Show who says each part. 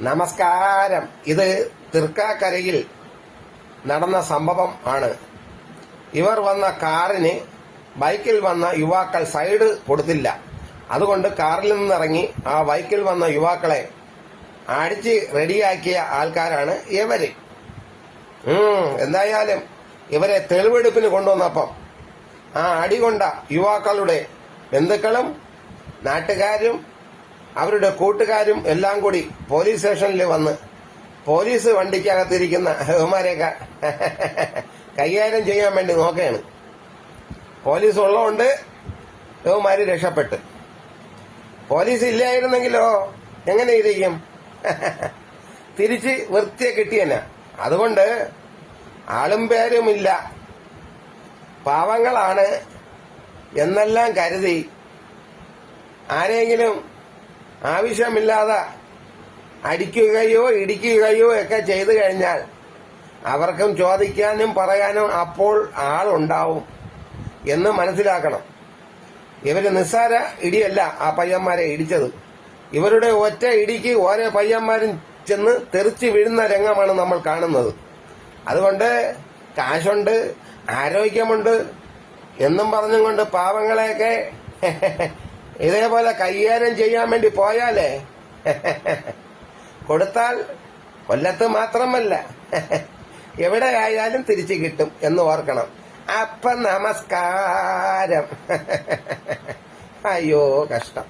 Speaker 1: നമസ്കാരം. ഇത് തൃക്കാക്കരയിൽ നടന്ന സംഭവം ആണ്. ഇവർ വന്ന കാറിന് ബൈക്കിൽ വന്ന യുവാക്കൾ സൈഡ് കൊടുത്തില്ല. അതുകൊണ്ട് കാറിൽ നിന്നിറങ്ങി ആ ബൈക്കിൽ വന്ന യുവാക്കളെ അടിച്ച് റെഡിയാക്കിയ ആൾക്കാരാണ് ഇവര്. എന്തായാലും ഇവരെ തെളിവെടുപ്പിന് കൊണ്ടുവന്നപ്പം ആ അടികൊണ്ട യുവാക്കളുടെ ബന്ധുക്കളും നാട്ടുകാരും അവരുടെ കൂട്ടുകാരും എല്ലാം കൂടി പോലീസ് സ്റ്റേഷനിൽ വന്ന് പോലീസ് വണ്ടിക്കകത്തിരിക്കുന്ന ഹേമാരെയൊക്കെ കൈകാര്യം ചെയ്യാൻ വേണ്ടി നോക്കുകയാണ്. പോലീസ് ഉള്ളതുകൊണ്ട് ഹേമാര് രക്ഷപ്പെട്ട്. പോലീസ് ഇല്ലായിരുന്നെങ്കിലോ എങ്ങനെ ഇരിക്കും? തിരിച്ച് വൃത്തിയെ കിട്ടിയെന്നെ. അതുകൊണ്ട് ആളും പേരുമില്ല, പാവങ്ങളാണ് എന്നെല്ലാം കരുതി ആരെങ്കിലും ആവശ്യമില്ലാതെ അടിക്കുകയോ ഇടിക്കുകയോ ഒക്കെ ചെയ്തു കഴിഞ്ഞാൽ അവർക്കും ചോദിക്കാനും പറയാനും അപ്പോൾ ആളുണ്ടാവും എന്ന് മനസ്സിലാക്കണം. ഇവര് നിസ്സാര ഇടിയല്ല ആ പയ്യന്മാരെ ഇടിച്ചത്. ഇവരുടെ ഒറ്റ ഇടിക്ക് ഓരോ പയ്യന്മാരും ചെന്ന് തെറിച്ച് വീഴുന്ന രംഗമാണ് നമ്മൾ കാണുന്നത്. അതുകൊണ്ട് കാശുണ്ട്, ആരോഗ്യമുണ്ട് എന്നും പറഞ്ഞുകൊണ്ട് പാവങ്ങളെയൊക്കെ ഇതേപോലെ കൈകാര്യം ചെയ്യാൻ വേണ്ടി പോയാലേ കൊടുത്താൽ കൊല്ലത്ത് മാത്രമല്ല എവിടെ ആയാലും തിരിച്ചു കിട്ടും എന്ന് ഓർക്കണം. അപ്പം നമസ്കാരം. അയ്യോ കഷ്ടം.